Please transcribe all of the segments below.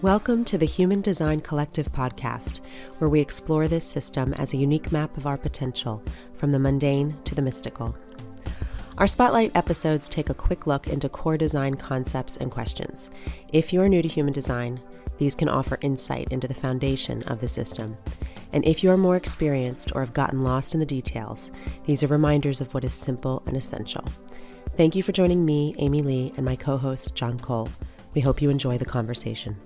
Welcome to the Human Design Collective podcast, where we explore this system as a unique map of our potential, from the mundane to the mystical. Our spotlight episodes take a quick look into core design concepts and questions. If you are new to human design, these can offer insight into the foundation of the system. And if you are more experienced or have gotten lost in the details, these are reminders of what is simple and essential. Thank you for joining me, Amy Lee, and my co-host, John Cole. We hope you enjoy the conversation.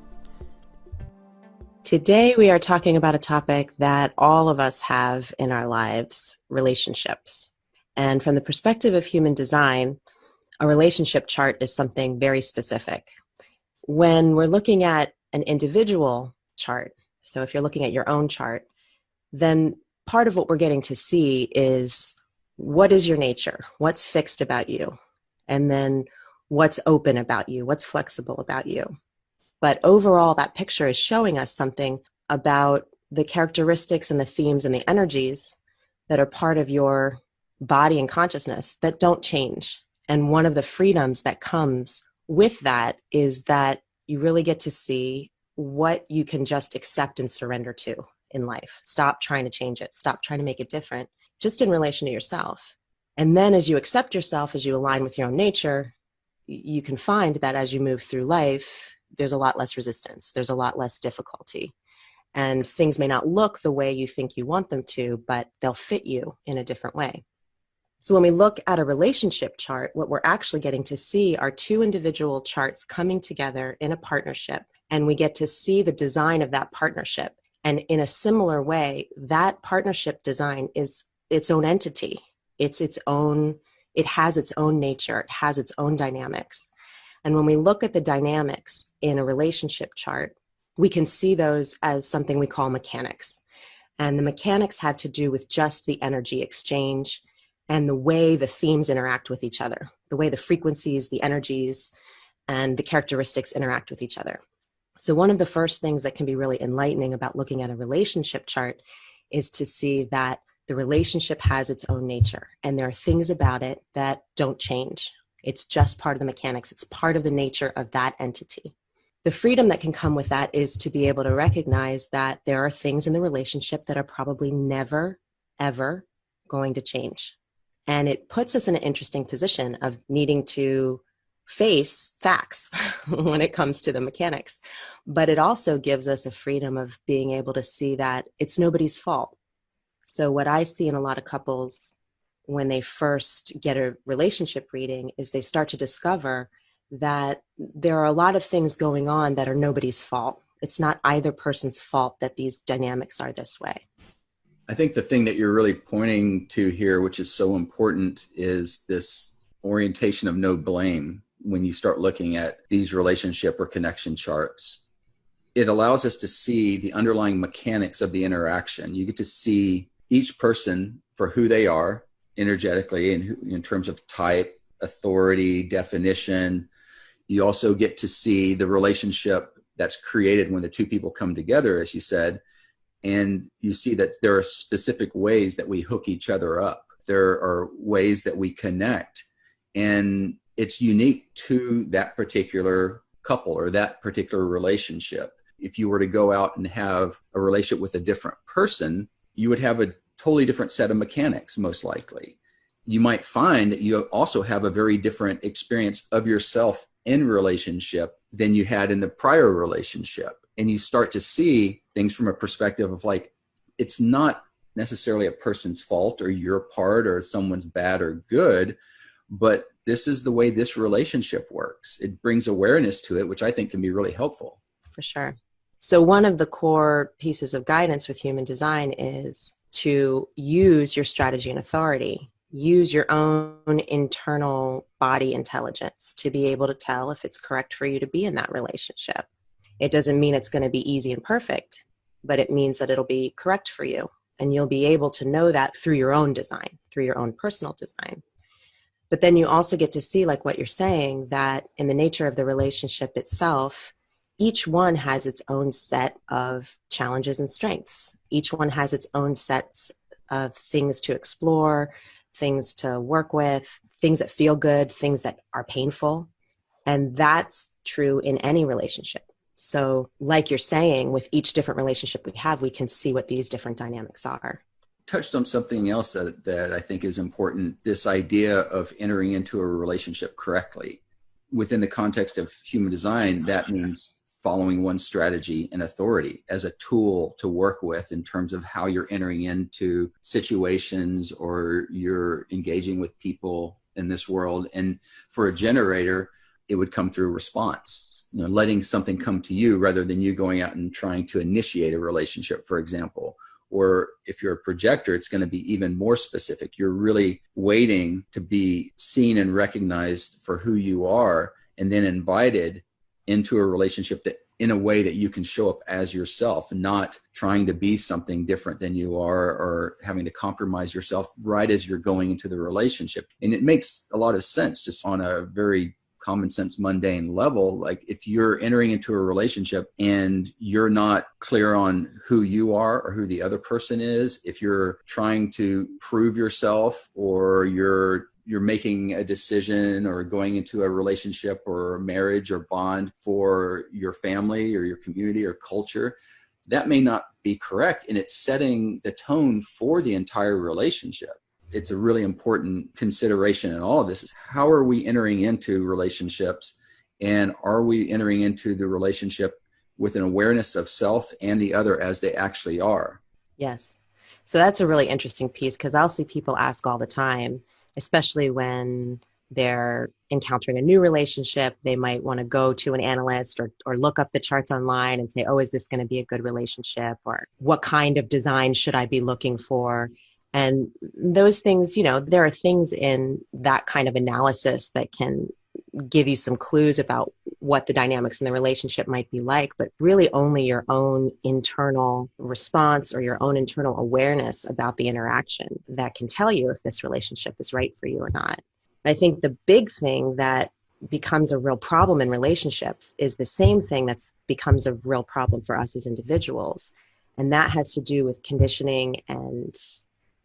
Today, we are talking about a topic that all of us have in our lives, relationships. And from the perspective of human design, a relationship chart is something very specific. When we're looking at an individual chart, so if you're looking at your own chart, then part of what we're getting to see is what is your nature, what's fixed about you, and then what's open about you, what's flexible about you. But overall, that picture is showing us something about the characteristics and the themes and the energies that are part of your body and consciousness that don't change. And one of the freedoms that comes with that is that you really get to see what you can just accept and surrender to in life. Stop trying to change it. Stop trying to make it different, just in relation to yourself. And then as you accept yourself, as you align with your own nature, you can find that as you move through life, there's a lot less resistance. There's a lot less difficulty. And things may not look the way you think you want them to, but they'll fit you in a different way. So when we look at a relationship chart, what we're actually getting to see are two individual charts coming together in a partnership, and we get to see the design of that partnership. And in a similar way, that partnership design is its own entity. It has its own nature. It has its own dynamics. And when we look at the dynamics in a relationship chart, we can see those as something we call mechanics. And the mechanics have to do with just the energy exchange and the way the themes interact with each other, the way the frequencies, the energies, and the characteristics interact with each other. So one of the first things that can be really enlightening about looking at a relationship chart is to see that the relationship has its own nature, and there are things about it that don't change. It's just part of the mechanics. It's part of the nature of that entity. The freedom that can come with that is to be able to recognize that there are things in the relationship that are probably never, ever going to change. And it puts us in an interesting position of needing to face facts when it comes to the mechanics. But it also gives us a freedom of being able to see that it's nobody's fault. So what I see in a lot of couples when they first get a relationship reading is they start to discover that there are a lot of things going on that are nobody's fault. It's not either person's fault that these dynamics are this way. I think the thing that you're really pointing to here, which is so important, is this orientation of no blame when you start looking at these relationship or connection charts. It allows us to see the underlying mechanics of the interaction. You get to see each person for who they are energetically and in terms of type, authority, definition. You also get to see the relationship that's created when the two people come together, as you said, and you see that there are specific ways that we hook each other up. There are ways that we connect, and it's unique to that particular couple or that particular relationship. If you were to go out and have a relationship with a different person, you would have a totally different set of mechanics, most likely. You might find that you also have a very different experience of yourself in relationship than you had in the prior relationship. And you start to see things from a perspective of like, it's not necessarily a person's fault or your part or someone's bad or good, but this is the way this relationship works. It brings awareness to it, which I think can be really helpful. For sure. So one of the core pieces of guidance with human design is to use your strategy and authority. Use your own internal body intelligence to be able to tell if it's correct for you to be in that relationship. It doesn't mean it's going to be easy and perfect, but it means that it'll be correct for you. And you'll be able to know that through your own design, through your own personal design. But then you also get to see, like what you're saying, that in the nature of the relationship itself, each one has its own set of challenges and strengths. Each one has its own sets of things to explore, things to work with, things that feel good, things that are painful. And that's true in any relationship. So, like you're saying, with each different relationship we have, we can see what these different dynamics are. Touched on something else that I think is important, this idea of entering into a relationship correctly. Within the context of human design, that means following one's strategy and authority as a tool to work with in terms of how you're entering into situations or you're engaging with people in this world. And for a generator, it would come through response, letting something come to you rather than you going out and trying to initiate a relationship, for example. Or if you're a projector, it's going to be even more specific. You're really waiting to be seen and recognized for who you are, and then invited into a relationship that in a way that you can show up as yourself, not trying to be something different than you are or having to compromise yourself right as you're going into the relationship. And it makes a lot of sense just on a very common sense, mundane level. Like if you're entering into a relationship and you're not clear on who you are or who the other person is, if you're trying to prove yourself or you're making a decision or going into a relationship or a marriage or bond for your family or your community or culture, that may not be correct. And it's setting the tone for the entire relationship. It's a really important consideration in all of this is how are we entering into relationships, and are we entering into the relationship with an awareness of self and the other as they actually are? Yes. So that's a really interesting piece, because I'll see people ask all the time, especially when they're encountering a new relationship. They might want to go to an analyst or look up the charts online and say, oh, is this going to be a good relationship? Or what kind of design should I be looking for? And those things, there are things in that kind of analysis that can give you some clues about what the dynamics in the relationship might be like, but really only your own internal response or your own internal awareness about the interaction that can tell you if this relationship is right for you or not. I think the big thing that becomes a real problem in relationships is the same thing that's becomes a real problem for us as individuals. And that has to do with conditioning and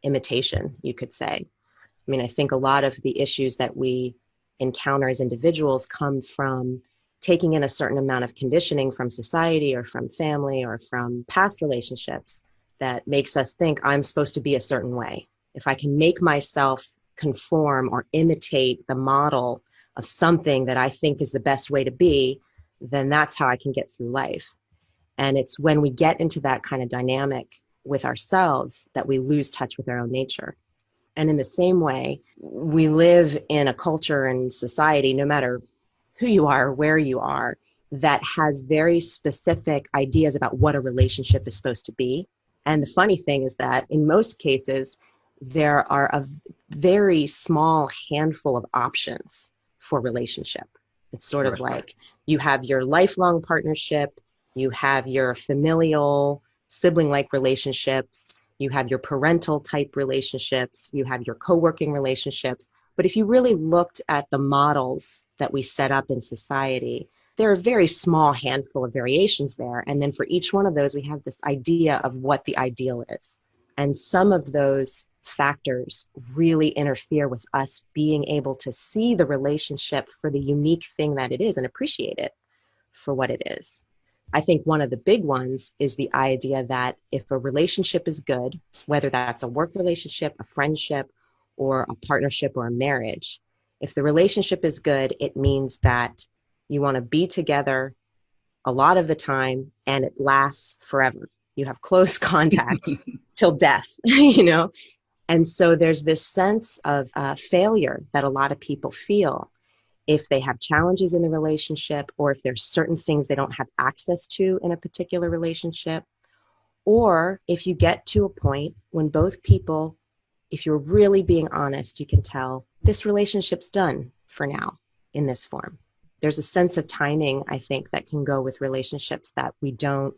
imitation, you could say. I mean, I think a lot of the issues that we encounter as individuals come from taking in a certain amount of conditioning from society or from family or from past relationships that makes us think I'm supposed to be a certain way. If I can make myself conform or imitate the model of something that I think is the best way to be, then that's how I can get through life. And it's when we get into that kind of dynamic with ourselves that we lose touch with our own nature. And in the same way, we live in a culture and society, no matter who you are, or where you are, that has very specific ideas about what a relationship is supposed to be. And the funny thing is that in most cases, there are a very small handful of options for relationship. It's sort of like you have your lifelong partnership, you have your familial sibling-like relationships, you have your parental type relationships, you have your co-working relationships. But if you really looked at the models that we set up in society, there are a very small handful of variations there. And then for each one of those, we have this idea of what the ideal is. And some of those factors really interfere with us being able to see the relationship for the unique thing that it is and appreciate it for what it is. I think one of the big ones is the idea that if a relationship is good, whether that's a work relationship, a friendship, or a partnership or a marriage, if the relationship is good, it means that you want to be together a lot of the time and it lasts forever. You have close contact till death, And so there's this sense of failure that a lot of people feel if they have challenges in the relationship, or if there's certain things they don't have access to in a particular relationship, or if you get to a point when both people, if you're really being honest, you can tell this relationship's done for now in this form. There's a sense of timing, I think, that can go with relationships that we don't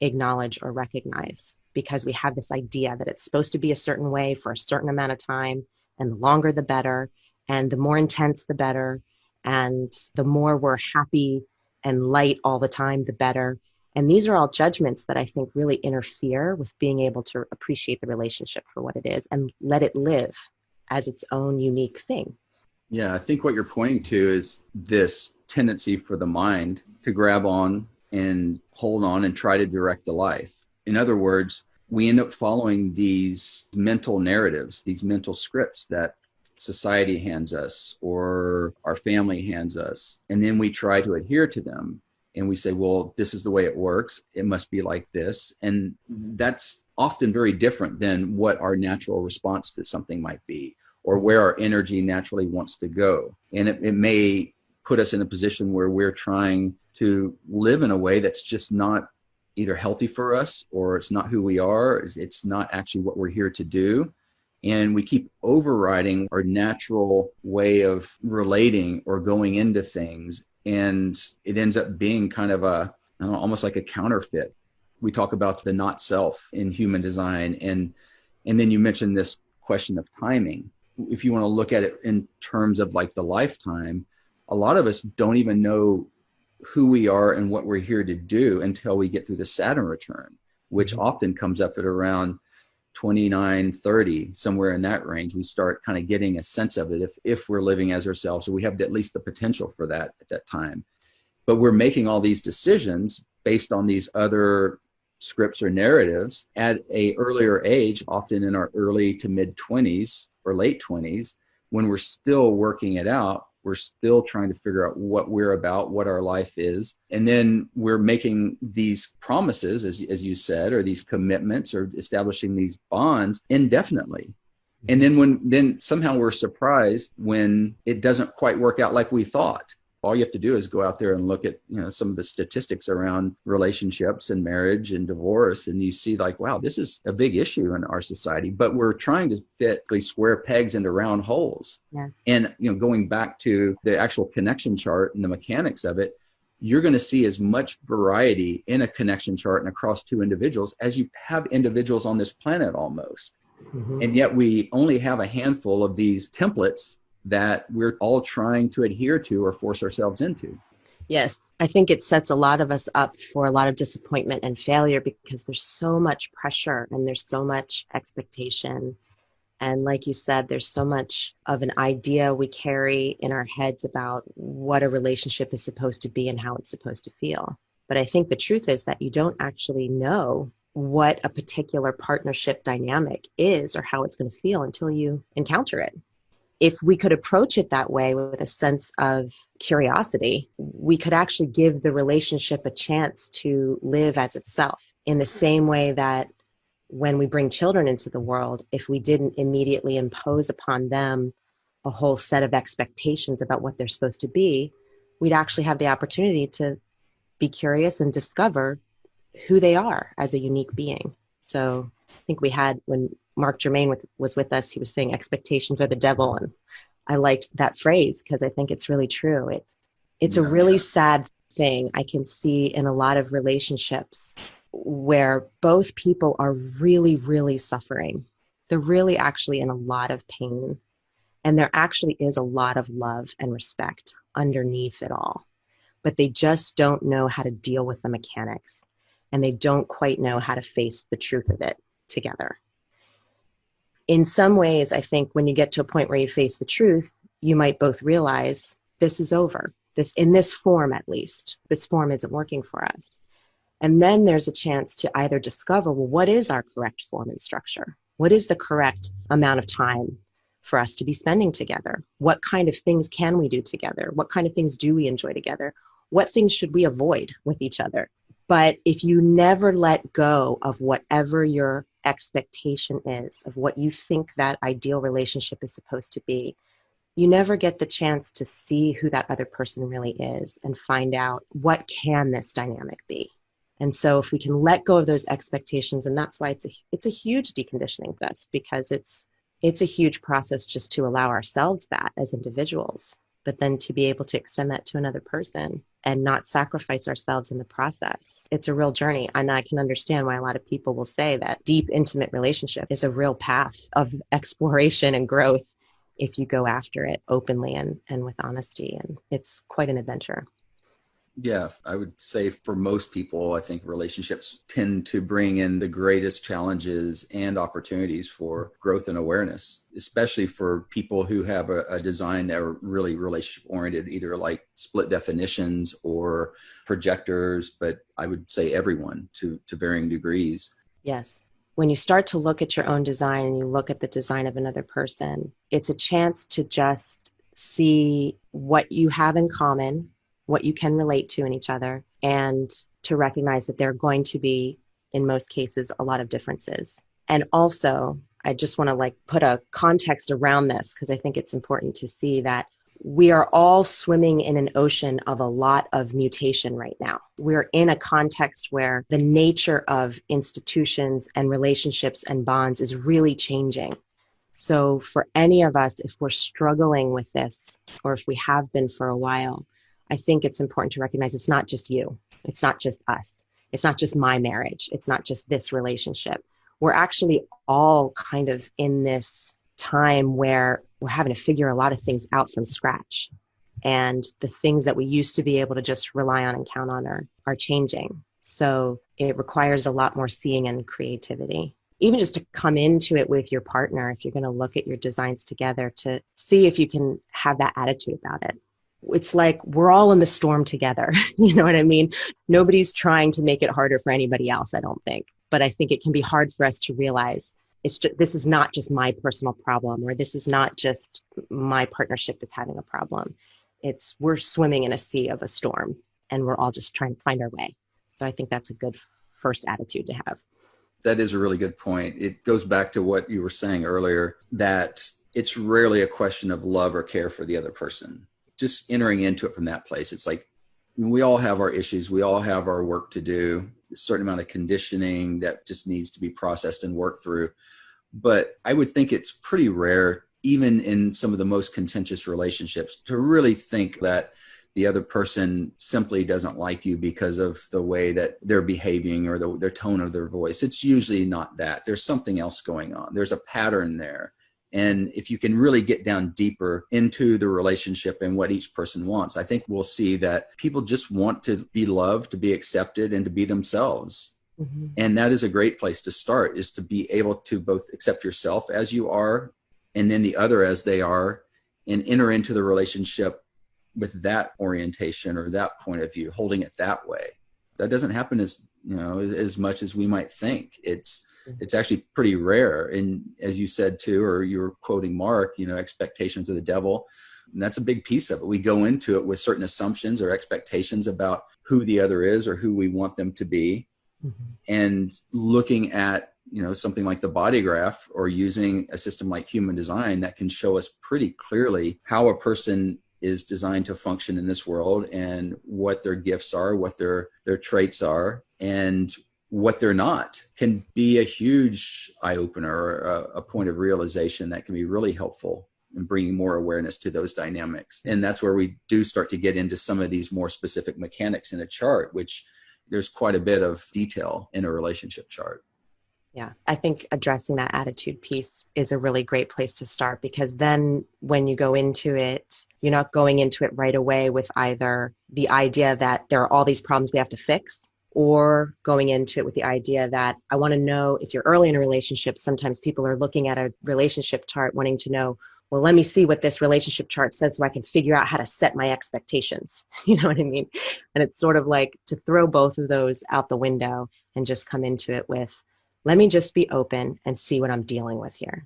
acknowledge or recognize, because we have this idea that it's supposed to be a certain way for a certain amount of time, and the longer the better, and the more intense the better, and the more we're happy and light all the time, the better. And these are all judgments that I think really interfere with being able to appreciate the relationship for what it is and let it live as its own unique thing. Yeah, I think what you're pointing to is this tendency for the mind to grab on and hold on and try to direct the life. In other words, we end up following these mental narratives, these mental scripts that society hands us or our family hands us. And then we try to adhere to them. And we say, well, this is the way it works. It must be like this. And that's often very different than what our natural response to something might be, or where our energy naturally wants to go. And it may put us in a position where we're trying to live in a way that's just not either healthy for us, or it's not who we are. It's not actually what we're here to do. And we keep overriding our natural way of relating or going into things. And it ends up being kind of almost like a counterfeit. We talk about the not self in human design. And then you mentioned this question of timing. If you want to look at it in terms of like the lifetime, a lot of us don't even know who we are and what we're here to do until we get through the Saturn return, which often comes up at around 29, 30, somewhere in that range. We start kind of getting a sense of it if we're living as ourselves. So we have at least the potential for that at that time. But we're making all these decisions based on these other scripts or narratives at an earlier age, often in our early to mid 20s or late 20s, when we're still working it out. We're still trying to figure out what we're about, what our life is. And then we're making these promises, as you said, or these commitments, or establishing these bonds indefinitely. And then somehow we're surprised when it doesn't quite work out like we thought. All you have to do is go out there and look at, some of the statistics around relationships and marriage and divorce. And you see like, wow, this is a big issue in our society, but we're trying to fit these square pegs into round holes. Yeah. And, going back to the actual connection chart and the mechanics of it, you're going to see as much variety in a connection chart and across two individuals as you have individuals on this planet almost. Mm-hmm. And yet we only have a handful of these templates that we're all trying to adhere to or force ourselves into. Yes, I think it sets a lot of us up for a lot of disappointment and failure because there's so much pressure and there's so much expectation. And like you said, there's so much of an idea we carry in our heads about what a relationship is supposed to be and how it's supposed to feel. But I think the truth is that you don't actually know what a particular partnership dynamic is or how it's going to feel until you encounter it. If we could approach it that way with a sense of curiosity, we could actually give the relationship a chance to live as itself in the same way that when we bring children into the world, if we didn't immediately impose upon them a whole set of expectations about what they're supposed to be, we'd actually have the opportunity to be curious and discover who they are as a unique being. So I think we had, when Mark Germain was with us, he was saying expectations are the devil. And I liked that phrase because I think it's really true. It's a really sad thing I can see in a lot of relationships where both people are really, really suffering. They're really actually in a lot of pain. And there actually is a lot of love and respect underneath it all. But they just don't know how to deal with the mechanics. And they don't quite know how to face the truth of it together. In some ways, I think when you get to a point where you face the truth, you might both realize this is over. This, in this form at least, this form isn't working for us. And then there's a chance to either discover, well, what is our correct form and structure? What is the correct amount of time for us to be spending together? What kind of things can we do together? What kind of things do we enjoy together? What things should we avoid with each other? But if you never let go of whatever your expectation is, of what you think that ideal relationship is supposed to be, you never get the chance to see who that other person really is and find out what can this dynamic be. And so if we can let go of those expectations, and that's why it's a huge deconditioning test, because it's a huge process just to allow ourselves that as individuals, but then to be able to extend that to another person and not sacrifice ourselves in the process. It's a real journey. And I can understand why a lot of people will say that deep, intimate relationship is a real path of exploration and growth if you go after it openly and with honesty. And it's quite an adventure. Yeah, I would say for most people, I think relationships tend to bring in the greatest challenges and opportunities for growth and awareness, especially for people who have a design that are really relationship oriented, either like split definitions or projectors, but I would say everyone to varying degrees. Yes. When you start to look at your own design and you look at the design of another person, it's a chance to just see what you have in common, what you can relate to in each other, and to recognize that there are going to be, in most cases, a lot of differences. And also, I just want to put a context around this because I think it's important to see that we are all swimming in an ocean of a lot of mutation right now. We're in a context where the nature of institutions and relationships and bonds is really changing. So for any of us, if we're struggling with this, or if we have been for a while, I think it's important to recognize it's not just you. It's not just us. It's not just my marriage. It's not just this relationship. We're actually all kind of in this time where we're having to figure a lot of things out from scratch. And the things that we used to be able to just rely on and count on are changing. So it requires a lot more seeing and creativity. Even just to come into it with your partner, if you're going to look at your designs together, to see if you can have that attitude about it. It's like we're all in the storm together. You know what I mean? Nobody's trying to make it harder for anybody else, I don't think. But I think it can be hard for us to realize this is not just my personal problem, or this is not just my partnership that's having a problem. We're swimming in a sea of a storm and we're all just trying to find our way. So I think that's a good first attitude to have. That is a really good point. It goes back to what you were saying earlier, that it's rarely a question of love or care for the other person. Just entering into it from that place. It's like we all have our issues. We all have our work to do, a certain amount of conditioning that just needs to be processed and worked through. But I would think it's pretty rare, even in some of the most contentious relationships, to really think that the other person simply doesn't like you because of the way that they're behaving or their tone of their voice. It's usually not that. There's something else going on. There's a pattern there. And if you can really get down deeper into the relationship and what each person wants, I think we'll see that people just want to be loved, to be accepted, and to be themselves. Mm-hmm. And that is a great place to start, is to be able to both accept yourself as you are and then the other as they are, and enter into the relationship with that orientation or that point of view, holding it that way. That doesn't happen as much as we might think. It's actually pretty rare. And as you said too, or you were quoting Mark, expectations of the devil. And that's a big piece of it. We go into it with certain assumptions or expectations about who the other is or who we want them to be. Mm-hmm. And looking at, something like the BodyGraph, or using a system like human design that can show us pretty clearly how a person is designed to function in this world and what their gifts are, what their traits are, and what they're not, can be a huge eye-opener, or a point of realization that can be really helpful in bringing more awareness to those dynamics. And that's where we do start to get into some of these more specific mechanics in a chart, which there's quite a bit of detail in a relationship chart. Yeah, I think addressing that attitude piece is a really great place to start, because then when you go into it, you're not going into it right away with either the idea that there are all these problems we have to fix, or going into it with the idea that I want to know, if you're early in a relationship, sometimes people are looking at a relationship chart wanting to know, well, let me see what this relationship chart says so I can figure out how to set my expectations. You know what I mean? And it's sort of like to throw both of those out the window and just come into it with, let me just be open and see what I'm dealing with here.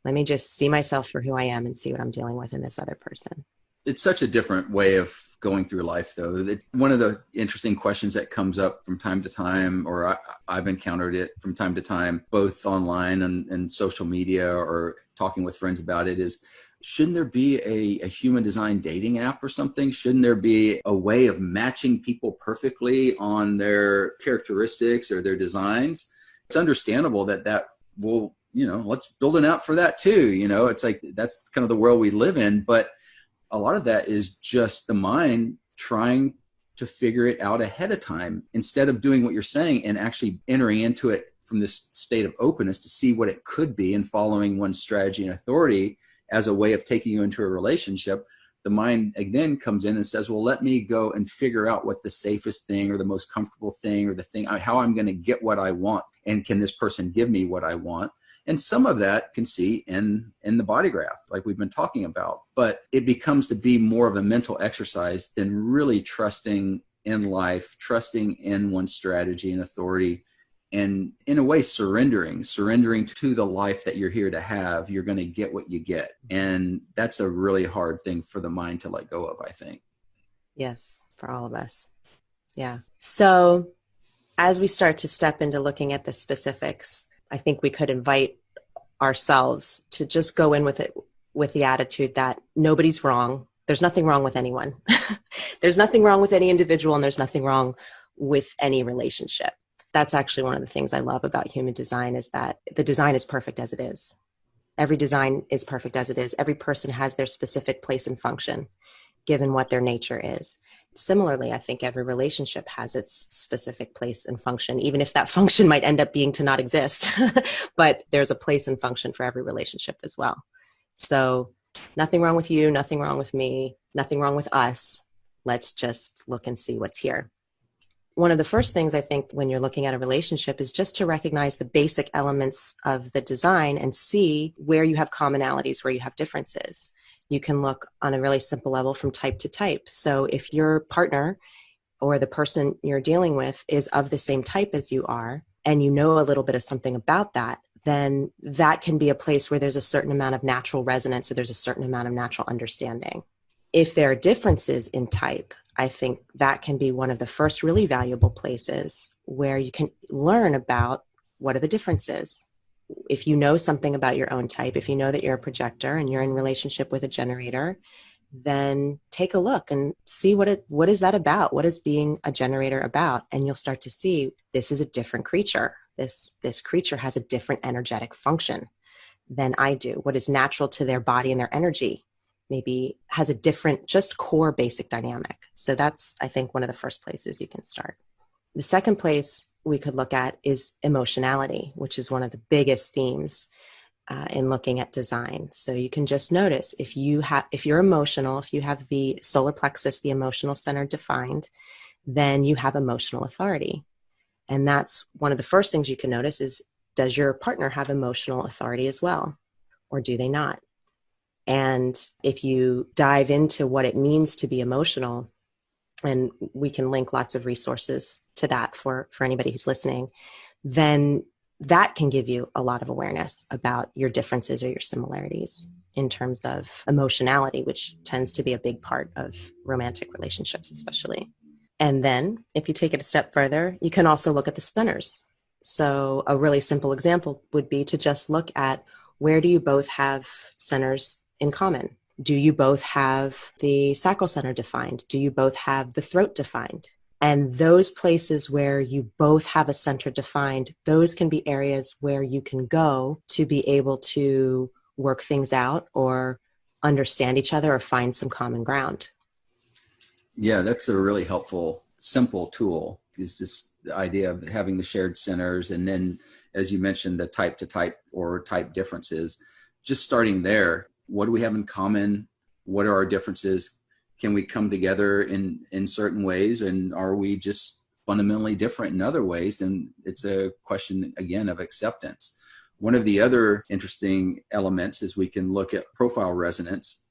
Let me just see myself for who I am and see what I'm dealing with in this other person. It's such a different way of going through life, though. One of the interesting questions that comes up from time to time, or I've encountered it from time to time, both online and social media, or talking with friends about it, is, shouldn't there be a human design dating app or something? Shouldn't there be a way of matching people perfectly on their characteristics or their designs? It's understandable that will, let's build an app for that too. It's like, that's kind of the world we live in. But a lot of that is just the mind trying to figure it out ahead of time, instead of doing what you're saying and actually entering into it from this state of openness to see what it could be, and following one's strategy and authority as a way of taking you into a relationship the mind again comes in and says, well, let me go and figure out what the safest thing or the most comfortable thing or the thing, how I'm going to get what I want. And can this person give me what I want? And some of that can see in the BodyGraph, like we've been talking about, but it becomes to be more of a mental exercise than really trusting in life, trusting in one's strategy and authority, and in a way surrendering to the life that you're here to have. You're going to get what you get. And that's a really hard thing for the mind to let go of, I think. Yes, for all of us. Yeah. So as we start to step into looking at the specifics, I think we could invite ourselves to just go in with it with the attitude that nobody's wrong. There's nothing wrong with anyone. There's nothing wrong with any individual, and there's nothing wrong with any relationship. That's actually one of the things I love about human design, is that the design is perfect as it is. Every design is perfect as it is. Every person has their specific place and function, given what their nature is. Similarly, I think every relationship has its specific place and function, even if that function might end up being to not exist. But there's a place and function for every relationship as well. So nothing wrong with you, nothing wrong with me, nothing wrong with us. Let's just look and see what's here. One of the first things I think when you're looking at a relationship is just to recognize the basic elements of the design and see where you have commonalities, where you have differences. You can look on a really simple level from type to type. So if your partner or the person you're dealing with is of the same type as you are, and you know a little bit of something about that, then that can be a place where there's a certain amount of natural resonance, or there's a certain amount of natural understanding. If there are differences in type, I think that can be one of the first really valuable places where you can learn about what are the differences. If you know something about your own type, if you know that you're a projector and you're in relationship with a generator, then take a look and see what is that about? What is being a generator about? And you'll start to see this is a different creature. This creature has a different energetic function than I do. What is natural to their body and their energy maybe has a different, just core basic dynamic. So that's, I think, one of the first places you can start. The second place we could look at is emotionality, which is one of the biggest themes in looking at design. So you can just notice if you're emotional, if you have the solar plexus, the emotional center defined, then you have emotional authority. And that's one of the first things you can notice is, does your partner have emotional authority as well, or do they not? And if you dive into what it means to be emotional, and we can link lots of resources to that for anybody who's listening, then that can give you a lot of awareness about your differences or your similarities in terms of emotionality, which tends to be a big part of romantic relationships, especially. And then if you take it a step further, you can also look at the centers. So a really simple example would be to just look at, where do you both have centers in common? Do you both have the sacral center defined? Do you both have the throat defined? And those places where you both have a center defined, those can be areas where you can go to be able to work things out or understand each other or find some common ground. Yeah, that's a really helpful, simple tool, is this the idea of having the shared centers. And then, as you mentioned, the type to type or type differences, just starting there. What do we have in common? What are our differences? Can we come together in certain ways? And are we just fundamentally different in other ways? Then it's a question, again, of acceptance. One of the other interesting elements is we can look at profile resonance.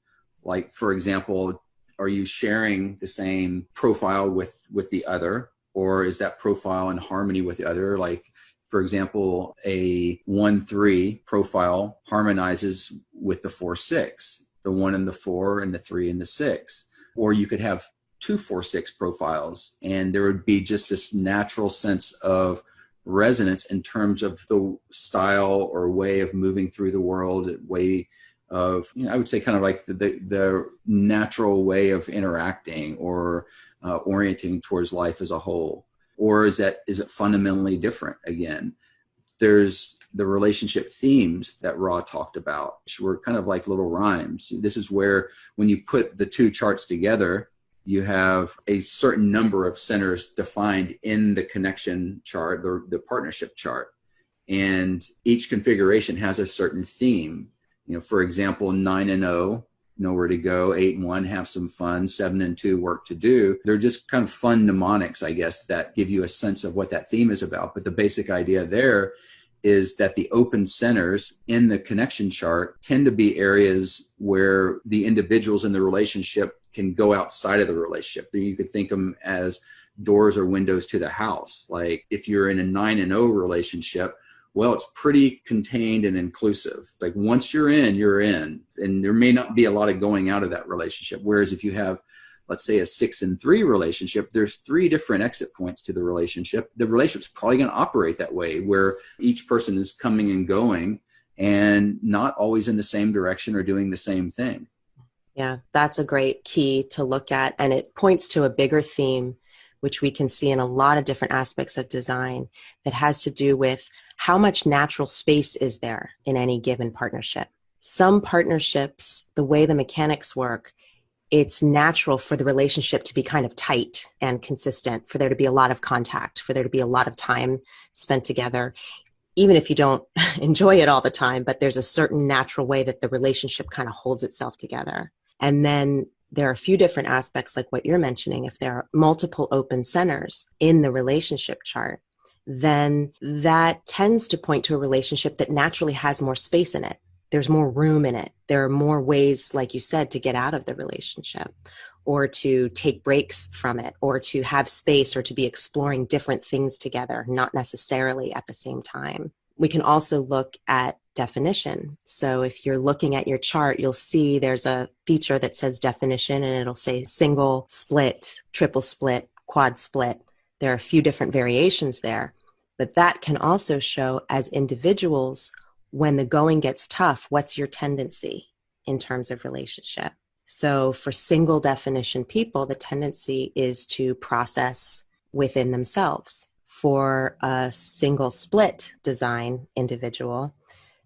Like, for example, are you sharing the same profile with the other? Or is that profile in harmony with the other? Like, for example, a 1-3 profile harmonizes with the 4-6, the 1 and the 4 and the 3 and the 6. Or you could have 2 4-6 profiles, and there would be just this natural sense of resonance in terms of the style or way of moving through the world, way of, I would say kind of like the natural way of interacting or orienting towards life as a whole. Or is it fundamentally different? Again, there's the relationship themes that Ra talked about, which were kind of like little rhymes. This is where, when you put the two charts together, you have a certain number of centers defined in the connection chart, the partnership chart. And each configuration has a certain theme. For example, 9 and 0 nowhere to go. 8 and 1, have some fun. 7 and 2, work to do. They're just kind of fun mnemonics, I guess, that give you a sense of what that theme is about. But the basic idea there is that the open centers in the connection chart tend to be areas where the individuals in the relationship can go outside of the relationship. You could think of them as doors or windows to the house. Like if you're in a 9 and 0 relationship, well, it's pretty contained and inclusive. Like once you're in, and there may not be a lot of going out of that relationship. Whereas if you have, let's say, a 6 and 3 relationship, there's 3 different exit points to the relationship. The relationship's probably going to operate that way, where each person is coming and going and not always in the same direction or doing the same thing. Yeah, that's a great key to look at. And it points to a bigger theme, which we can see in a lot of different aspects of design, that has to do with how much natural space is there in any given partnership. Some partnerships, the way the mechanics work, it's natural for the relationship to be kind of tight and consistent, for there to be a lot of contact, for there to be a lot of time spent together, even if you don't enjoy it all the time, but there's a certain natural way that the relationship kind of holds itself together. And then there are a few different aspects like what you're mentioning. If there are multiple open centers in the relationship chart, then that tends to point to a relationship that naturally has more space in it. There's more room in it. There are more ways, like you said, to get out of the relationship, or to take breaks from it, or to have space, or to be exploring different things together, not necessarily at the same time. We can also look at definition. So if you're looking at your chart, you'll see there's a feature that says definition, and it'll say single, split, triple split, quad split. There are a few different variations there, but that can also show as individuals, when the going gets tough, what's your tendency in terms of relationship? So for single definition people, the tendency is to process within themselves. For a single split design individual,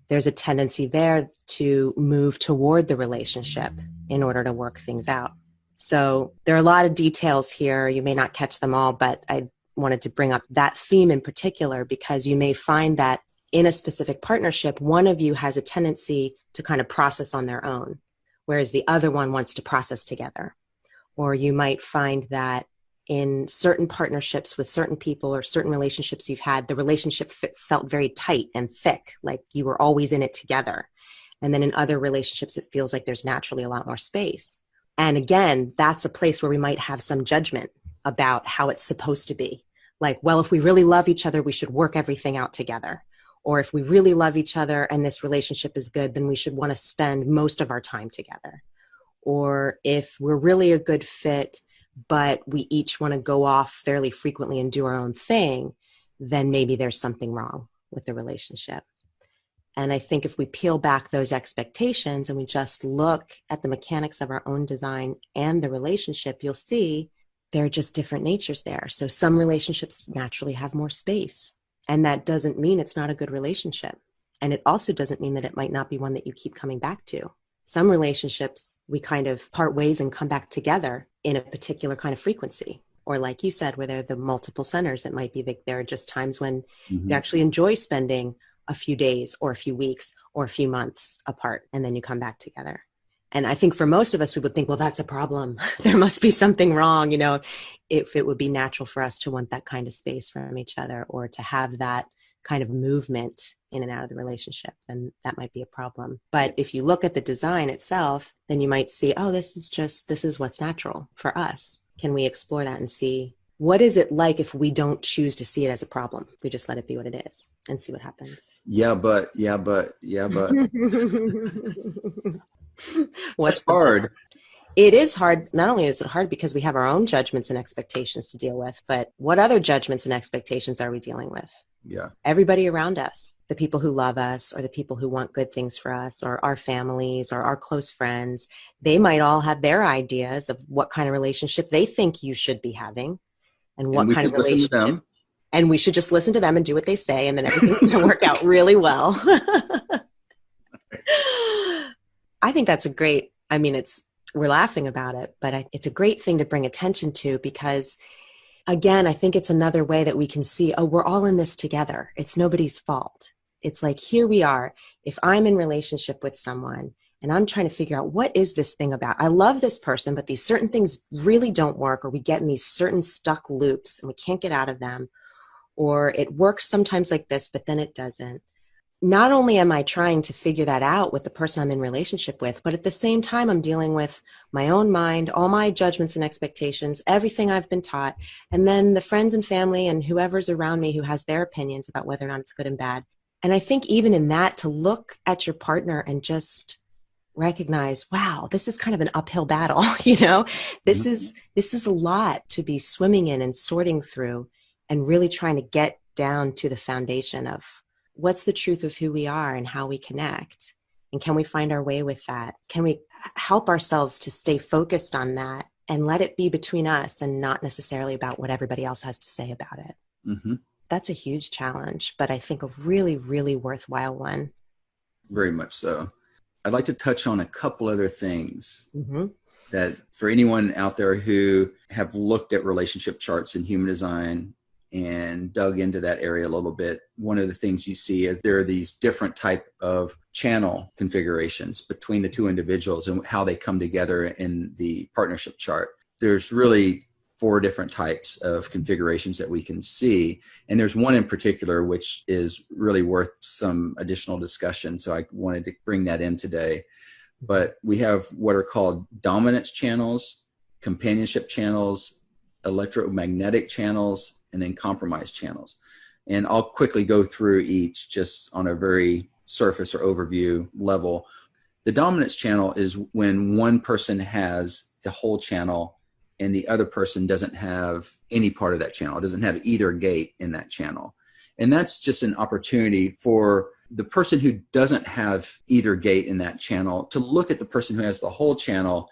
there's a tendency there to move toward the relationship in order to work things out. So there are a lot of details here. You may not catch them all, but I wanted to bring up that theme in particular because you may find that in a specific partnership, one of you has a tendency to kind of process on their own, whereas the other one wants to process together. Or you might find that in certain partnerships with certain people or certain relationships you've had, the relationship felt very tight and thick, like you were always in it together. And then in other relationships, it feels like there's naturally a lot more space. And again, that's a place where we might have some judgment about how it's supposed to be. Like, well, if we really love each other, we should work everything out together. Or if we really love each other and this relationship is good, then we should want to spend most of our time together. Or if we're really a good fit, but we each want to go off fairly frequently and do our own thing, then maybe there's something wrong with the relationship. And I think if we peel back those expectations and we just look at the mechanics of our own design and the relationship, you'll see there are just different natures there. So some relationships naturally have more space. And that doesn't mean it's not a good relationship. And it also doesn't mean that it might not be one that you keep coming back to. Some relationships, we kind of part ways and come back together in a particular kind of frequency. Or like you said, where there are the multiple centers, it might be that there are just times when you actually enjoy spending a few days or a few weeks or a few months apart, and then you come back together. And I think for most of us, we would think, well, that's a problem. There must be something wrong, if it would be natural for us to want that kind of space from each other or to have that kind of movement in and out of the relationship, then that might be a problem. But if you look at the design itself, then you might see, oh, this is what's natural for us. Can we explore that and see what is it like if we don't choose to see it as a problem? We just let it be what it is and see what happens. Yeah, but. What's hard? It is hard. Not only is it hard because we have our own judgments and expectations to deal with, but what other judgments and expectations are we dealing with? Yeah. Everybody around us, the people who love us or the people who want good things for us or our families or our close friends, they might all have their ideas of what kind of relationship they think you should be having and what kind of relationship. And we should just listen to them and do what they say, and then everything's going to work out really well. I think that's we're laughing about it, but it's a great thing to bring attention to because, again, I think it's another way that we can see, oh, we're all in this together. It's nobody's fault. It's like, here we are. If I'm in relationship with someone And I'm trying to figure out, what is this thing about? I love this person, but these certain things really don't work, or we get in these certain stuck loops and we can't get out of them, or it works sometimes like this, but then it doesn't. Not only am I trying to figure that out with the person I'm in relationship with, but at the same time, I'm dealing with my own mind, all my judgments and expectations, everything I've been taught, and then the friends and family and whoever's around me who has their opinions about whether or not it's good and bad. And I think even in that, to look at your partner and just recognize, wow, this is kind of an uphill battle. This Mhm. is a lot to be swimming in and sorting through, and really trying to get down to the foundation of what's the truth of who we are and how we connect. And can we find our way with that? Can we help ourselves to stay focused on that and let it be between us and not necessarily about what everybody else has to say about it? Hmm. That's a huge challenge, but I think a really, really worthwhile one. Very much so. I'd like to touch on a couple other things Mm-hmm. that for anyone out there who have looked at relationship charts in human design and dug into that area a little bit, one of the things you see is there are these different type of channel configurations between the two individuals and how they come together in the partnership chart. There's really 4 different types of configurations that we can see. And there's one in particular, which is really worth some additional discussion. So I wanted to bring that in today. But we have what are called dominance channels, companionship channels, electromagnetic channels, and then compromise channels. And I'll quickly go through each just on a very surface or overview level. The dominance channel is when one person has the whole channel and the other person doesn't have any part of that channel, doesn't have either gate in that channel. And that's just an opportunity for the person who doesn't have either gate in that channel to look at the person who has the whole channel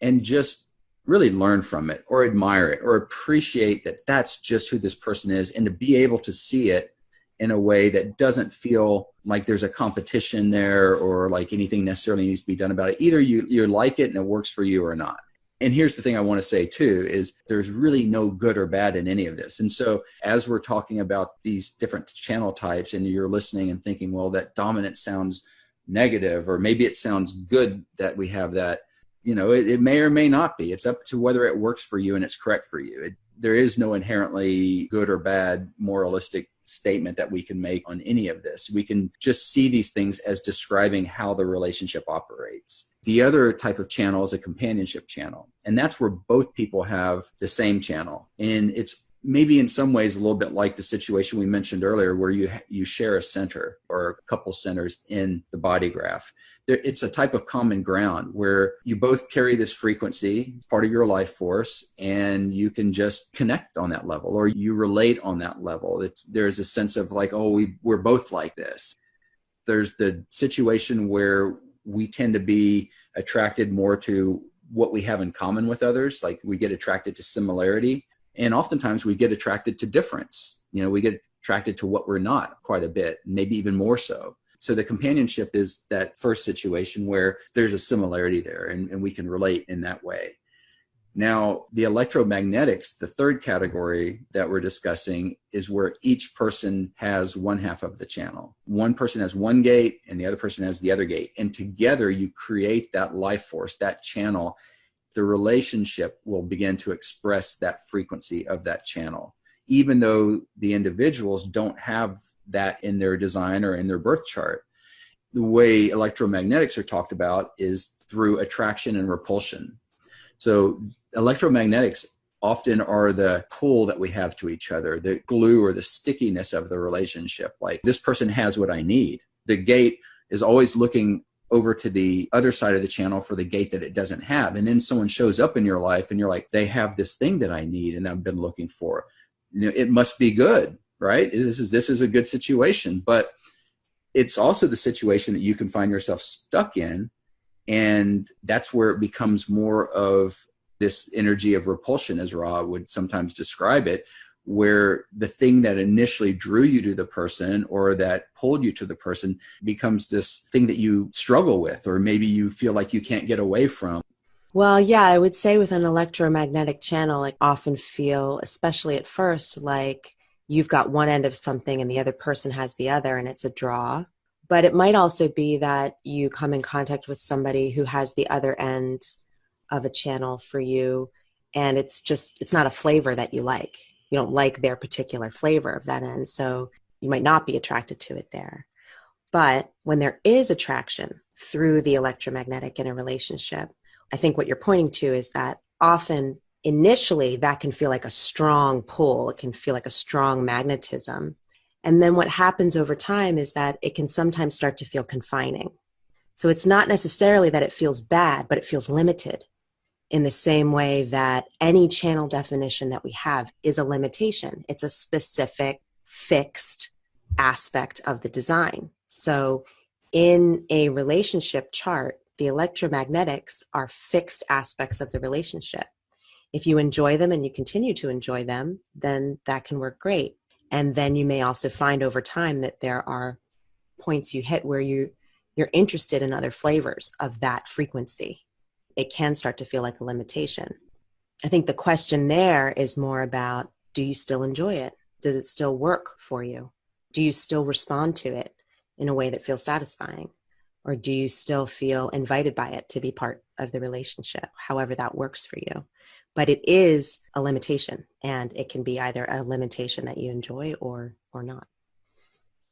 and just really learn from it or admire it or appreciate that that's just who this person is, and to be able to see it in a way that doesn't feel like there's a competition there or like anything necessarily needs to be done about it. Either you like it and it works for you or not. And here's the thing I want to say too, is there's really no good or bad in any of this. And so as we're talking about these different channel types and you're listening and thinking, well, that dominant sounds negative, or maybe it sounds good that we have that, it may or may not be. It's up to whether it works for you and it's correct for you. There is no inherently good or bad moralistic statement that we can make on any of this. We can just see these things as describing how the relationship operates. The other type of channel is a companionship channel, and that's where both people have the same channel. And it's maybe in some ways a little bit like the situation we mentioned earlier where you share a center or a couple centers in the body graph. It's a type of common ground where you both carry this frequency, part of your life force, and you can just connect on that level or you relate on that level. There's a sense of like, oh, we're both like this. There's the situation where we tend to be attracted more to what we have in common with others. Like we get attracted to similarity. And oftentimes we get attracted to difference. We get attracted to what we're not quite a bit, maybe even more so. So the companionship is that first situation where there's a similarity there and we can relate in that way. Now, the electromagnetics, the third category that we're discussing, is where each person has one half of the channel. One person has one gate and the other person has the other gate. And together you create that life force, that channel. The relationship will begin to express that frequency of that channel, even though the individuals don't have that in their design or in their birth chart. The way electromagnetics are talked about is through attraction and repulsion. So electromagnetics often are the pull that we have to each other, the glue or the stickiness of the relationship. Like, this person has what I need. The gate is always looking over to the other side of the channel for the gate that it doesn't have. And then someone shows up in your life and you're like, they have this thing that I need and I've been looking for. It must be good, right? This is a good situation. But it's also the situation that you can find yourself stuck in. And that's where it becomes more of this energy of repulsion, as Ra would sometimes describe it, where the thing that initially drew you to the person or that pulled you to the person becomes this thing that you struggle with, or maybe you feel like you can't get away from. Well, yeah, I would say with an electromagnetic channel, I often feel, especially at first, like you've got one end of something and the other person has the other, and it's a draw. But it might also be that you come in contact with somebody who has the other end of a channel for you, and it's not a flavor that you like. You don't like their particular flavor of that end, so you might not be attracted to it there. But when there is attraction through the electromagnetic in a relationship, I think what you're pointing to is that often initially that can feel like a strong pull. It can feel like a strong magnetism. And then what happens over time is that it can sometimes start to feel confining. So it's not necessarily that it feels bad, but it feels limited in the same way that any channel definition that we have is a limitation. It's a specific, fixed aspect of the design. So in a relationship chart, the electromagnetics are fixed aspects of the relationship. If you enjoy them and you continue to enjoy them, then that can work great. And then you may also find over time that there are points you hit where you're interested in other flavors of that frequency. It can start to feel like a limitation. I think the question there is more about, do you still enjoy it? Does it still work for you? Do you still respond to it in a way that feels satisfying? Or do you still feel invited by it to be part of the relationship, however that works for you? But it is a limitation, and it can be either a limitation that you enjoy or not.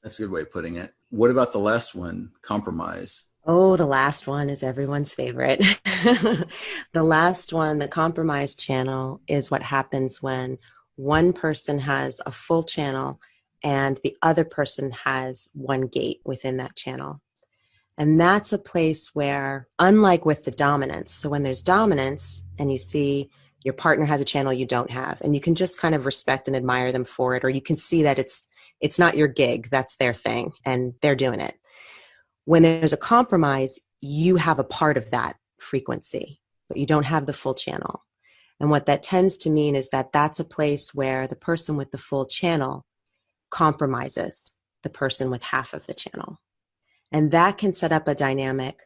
That's a good way of putting it. What about the last one, compromise? Oh, the last one is everyone's favorite. The last one, the compromise channel, is what happens when one person has a full channel and the other person has one gate within that channel. And that's a place where, unlike with the dominance, so when there's dominance and you see your partner has a channel you don't have, and you can just kind of respect and admire them for it, or you can see that it's not your gig, that's their thing, and they're doing it. When there's a compromise, you have a part of that frequency, but you don't have the full channel. And what that tends to mean is that that's a place where the person with the full channel compromises the person with half of the channel. And that can set up a dynamic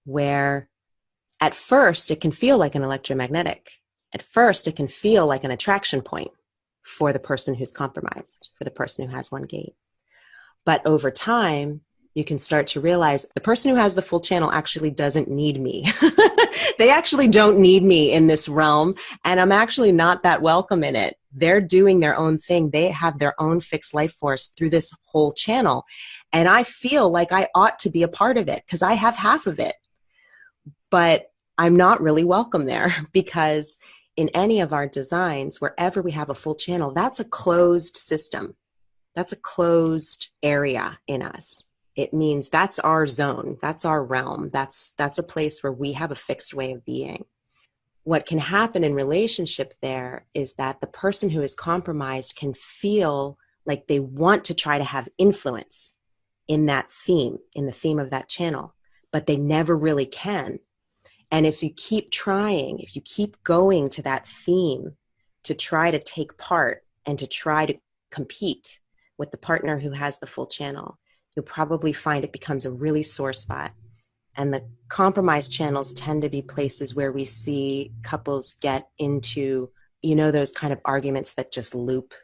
where at first it can feel like an electromagnetic. At first it can feel like an attraction point for the person who's compromised, for the person who has one gate. But over time, you can start to realize the person who has the full channel actually doesn't need me. They actually don't need me in this realm, and I'm actually not that welcome in it. They're doing their own thing. They have their own fixed life force through this whole channel, and I feel like I ought to be a part of it because I have half of it. But I'm not really welcome there, because in any of our designs, wherever we have a full channel, that's a closed system. That's a closed area in us. It means that's our zone, that's our realm, that's a place where we have a fixed way of being. What can happen in relationship there is that the person who is compromised can feel like they want to try to have influence in that theme, in the theme of that channel, but they never really can. And if you keep trying, if you keep going to that theme to try to take part and to try to compete with the partner who has the full channel, you'll probably find it becomes a really sore spot. And the compromise channels tend to be places where we see couples get into, those kind of arguments that just loop.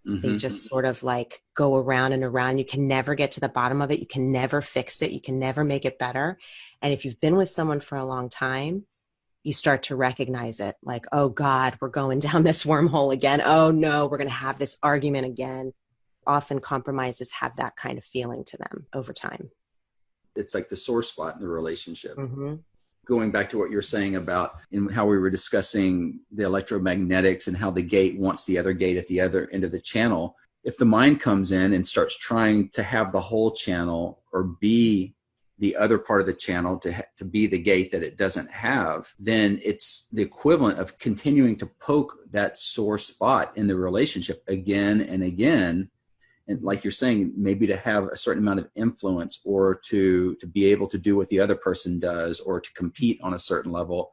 Mm-hmm. They just sort of like go around and around. You can never get to the bottom of it. You can never fix it. You can never make it better. And if you've been with someone for a long time, you start to recognize it like, oh God, we're going down this wormhole again. Oh no, we're going to have this argument again. Often compromises have that kind of feeling to them over time. It's like the sore spot in the relationship. Mm-hmm. Going back to what you're saying about how we were discussing the electromagnetics and how the gate wants the other gate at the other end of the channel. If the mind comes in and starts trying to have the whole channel or be the other part of the channel to be the gate that it doesn't have, then it's the equivalent of continuing to poke that sore spot in the relationship again and again. And like you're saying, maybe to have a certain amount of influence or to be able to do what the other person does or to compete on a certain level.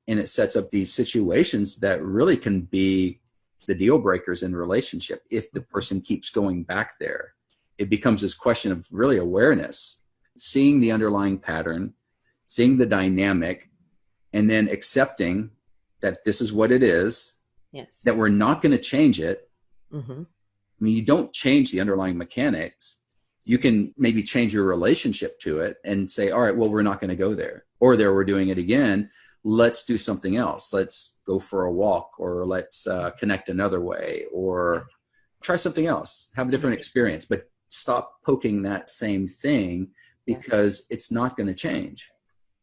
And it sets up these situations that really can be the deal breakers in a relationship. If the person keeps going back there, it becomes this question of really awareness, seeing the underlying pattern, seeing the dynamic, and then accepting that this is what it is, yes, that we're not going to change it. Mm-hmm. I mean, you don't change the underlying mechanics. You can maybe change your relationship to it and say, all right, well, we're not going to go there. Or there, we're doing it again. Let's do something else. Let's go for a walk, or let's connect another way, or try something else, have a different experience, but stop poking that same thing, because it's not going to change.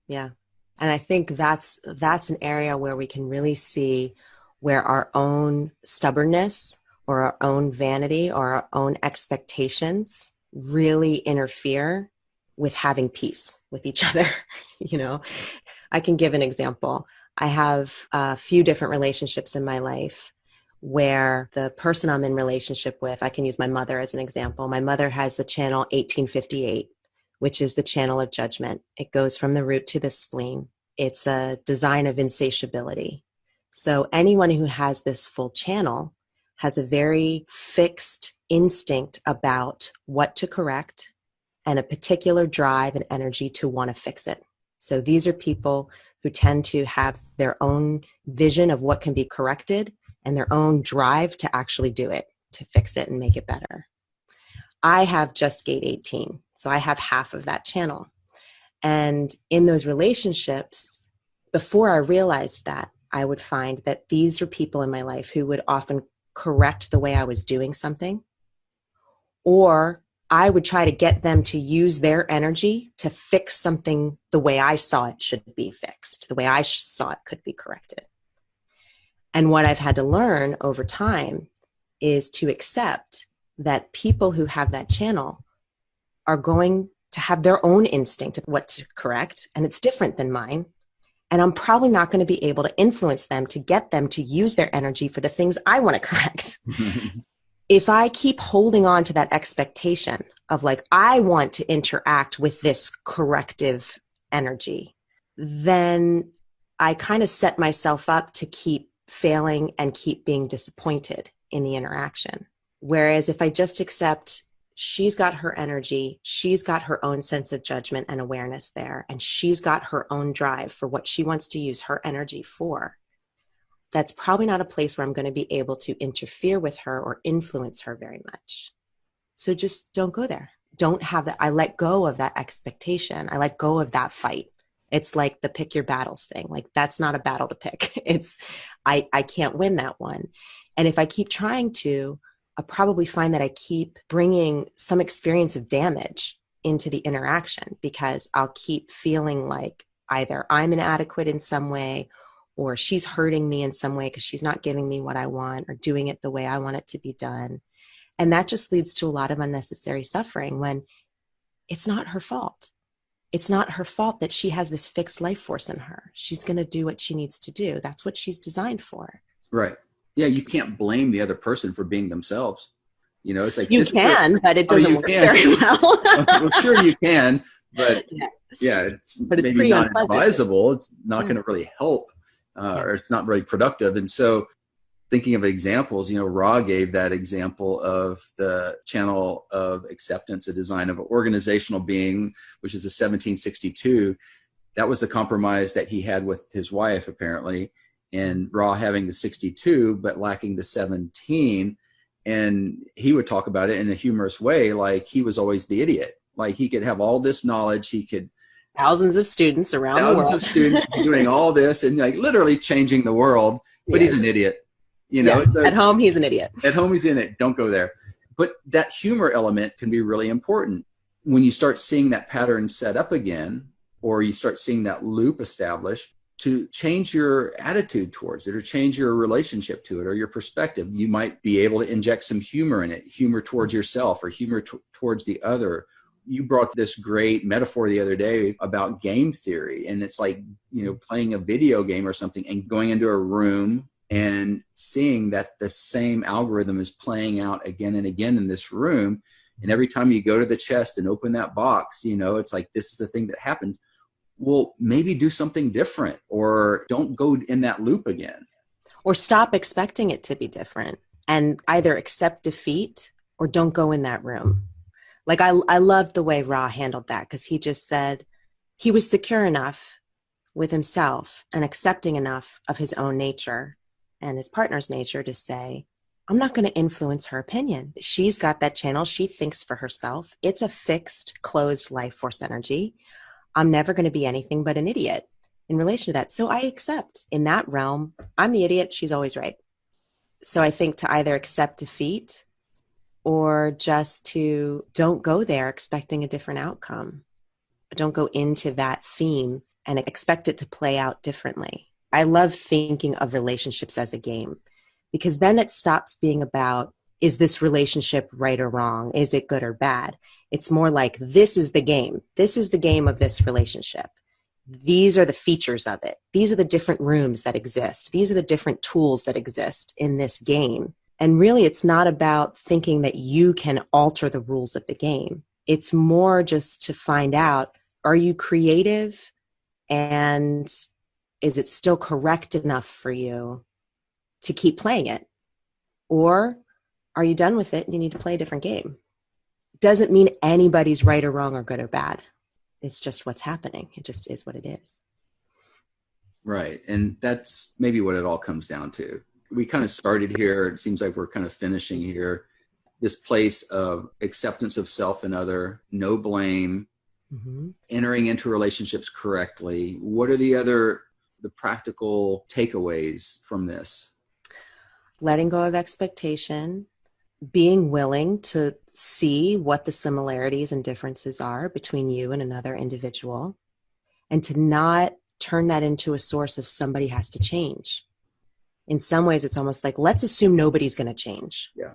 Yeah. And I think that's an area where we can really see where our own stubbornness or our own vanity or our own expectations really interfere with having peace with each other. You know, I can give an example. I have a few different relationships in my life where the person I'm in relationship with, I can use my mother as an example. My mother has the channel 1858, which is the channel of judgment. It goes from the root to the spleen. It's a design of insatiability. So anyone who has this full channel has a very fixed instinct about what to correct and a particular drive and energy to want to fix it. So these are people who tend to have their own vision of what can be corrected and their own drive to actually do it, to fix it and make it better. I have just gate 18, so I have half of that channel. And in those relationships, before I realized that, I would find that these are people in my life who would often correct the way I was doing something, or I would try to get them to use their energy to fix something the way I saw it should be fixed, the way I saw it could be corrected. And what I've had to learn over time is to accept that people who have that channel are going to have their own instinct of what to correct, and it's different than mine. And I'm probably not going to be able to influence them to get them to use their energy for the things I want to correct. If I keep holding on to that expectation of like, I want to interact with this corrective energy, then I kind of set myself up to keep failing and keep being disappointed in the interaction. Whereas if I just accept she's got her energy, she's got her own sense of judgment and awareness there, and she's got her own drive for what she wants to use her energy for, that's probably not a place where I'm going to be able to interfere with her or influence her very much. So just don't go there. Don't have that. I let go of that expectation. I let go of that fight. It's like the pick your battles thing. Like, that's not a battle to pick. I can't win that one. And if I keep trying to, I'll probably find that I keep bringing some experience of damage into the interaction, because I'll keep feeling like either I'm inadequate in some way, or she's hurting me in some way because she's not giving me what I want or doing it the way I want it to be done. And that just leads to a lot of unnecessary suffering when it's not her fault. It's not her fault that she has this fixed life force in her. She's going to do what she needs to do. That's what she's designed for. Right. Yeah, you can't blame the other person for being themselves. You know, it's like you can, but it doesn't work very well. Well, sure you can, but it's maybe not advisable. It's not going to really help, or it's not very productive. And so, thinking of examples, you know, Ra gave that example of the channel of acceptance, a design of an organizational being, which is a 1762. That was the compromise that he had with his wife, apparently. And Ra having the 62, but lacking the 17. And he would talk about it in a humorous way, like he was always the idiot. Like, he could have all this knowledge, he could thousands of students around the world, thousands of students doing all this and like literally changing the world, but he's an idiot. You know, at home he's an idiot. At home he's in it. Don't go there. But that humor element can be really important when you start seeing that pattern set up again, or you start seeing that loop established, to change your attitude towards it, or change your relationship to it, or your perspective. You might be able to inject some humor in it, humor towards yourself, or humor towards the other. You brought this great metaphor the other day about game theory. And it's like, you know, playing a video game or something and going into a room and seeing that the same algorithm is playing out again and again in this room. And every time you go to the chest and open that box, you know, it's like, this is the thing that happens. Well, maybe do something different, or don't go in that loop again. Or stop expecting it to be different and either accept defeat or don't go in that room. Like, I loved the way Ra handled that, because he just said he was secure enough with himself and accepting enough of his own nature and his partner's nature to say, I'm not going to influence her opinion. She's got that channel. She thinks for herself. It's a fixed, closed life force energy. I'm never going to be anything but an idiot in relation to that. So I accept in that realm, I'm the idiot. She's always right. So I think to either accept defeat or just to don't go there expecting a different outcome. Don't go into that theme and expect it to play out differently. I love thinking of relationships as a game, because then it stops being about, is this relationship right or wrong? Is it good or bad? It's more like, this is the game. This is the game of this relationship. These are the features of it. These are the different rooms that exist. These are the different tools that exist in this game. And really, it's not about thinking that you can alter the rules of the game. It's more just to find out, are you creative? And is it still correct enough for you to keep playing it? Or are you done with it and you need to play a different game? Doesn't mean anybody's right or wrong or good or bad. It's just what's happening. It just is what it is. Right. And that's maybe what it all comes down to. We kind of started here. It seems like we're kind of finishing here. This place of acceptance of self and other, no blame, entering into relationships correctly. What are the practical takeaways from this? Letting go of expectation, being willing to see what the similarities and differences are between you and another individual, and to not turn that into a source of somebody has to change. In some ways, it's almost like, let's assume nobody's going to change. Yeah.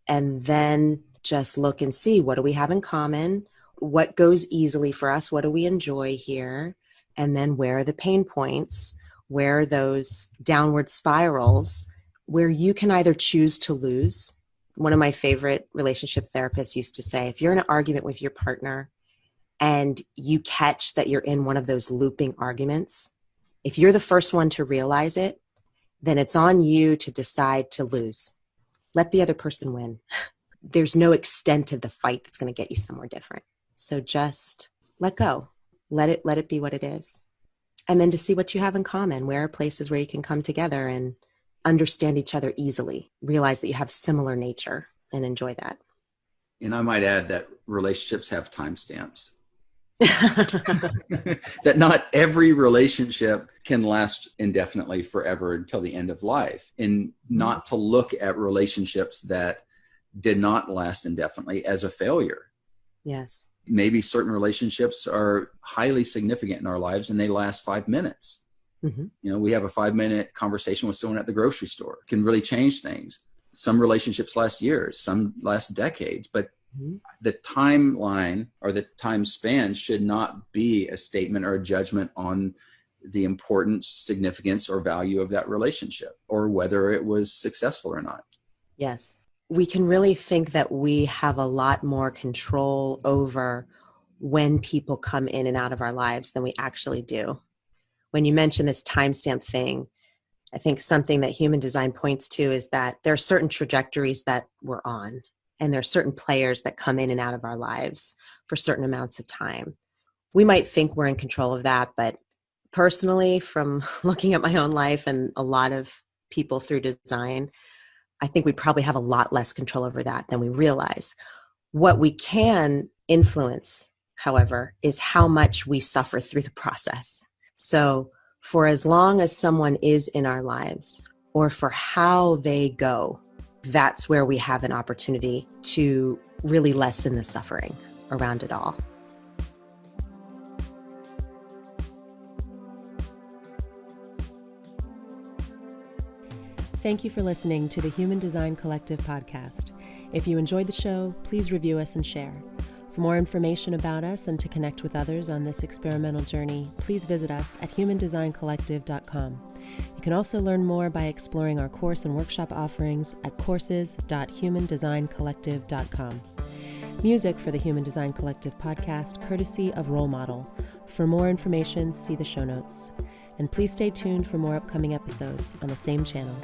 And then just look and see, what do we have in common? What goes easily for us? What do we enjoy here? And then where are the pain points? Where are those downward spirals where you can either choose to lose? One of my favorite relationship therapists used to say, if you're in an argument with your partner and you catch that you're in one of those looping arguments, if you're the first one to realize it, then it's on you to decide to lose. Let the other person win. There's no extent of the fight that's going to get you somewhere different. So just let go. Let it be what it is. And then to see what you have in common. Where are places where you can come together and understand each other easily, realize that you have similar nature, and enjoy that. And I might add that relationships have timestamps. That not every relationship can last indefinitely forever until the end of life, and not to look at relationships that did not last indefinitely as a failure. Yes. Maybe certain relationships are highly significant in our lives and they last 5 minutes. You know, we have a 5-minute conversation with someone at the grocery store. It can really change things. Some relationships last years, some last decades, but the timeline or the time span should not be a statement or a judgment on the importance, significance, or value of that relationship, or whether it was successful or not. Yes. We can really think that we have a lot more control over when people come in and out of our lives than we actually do. When you mention this timestamp thing, I think something that human design points to is that there are certain trajectories that we're on, and there are certain players that come in and out of our lives for certain amounts of time. We might think we're in control of that, but personally, from looking at my own life and a lot of people through design, I think we probably have a lot less control over that than we realize. What we can influence, however, is how much we suffer through the process. So for as long as someone is in our lives, or for how they go, that's where we have an opportunity to really lessen the suffering around it all. Thank you for listening to the Human Design Collective podcast. If you enjoyed the show, please review us and share. For more information about us and to connect with others on this experimental journey, please visit us at humandesigncollective.com. You can also learn more by exploring our course and workshop offerings at courses.humandesigncollective.com. Music for the Human Design Collective podcast, courtesy of Role Model. For more information, see the show notes. And please stay tuned for more upcoming episodes on the same channel.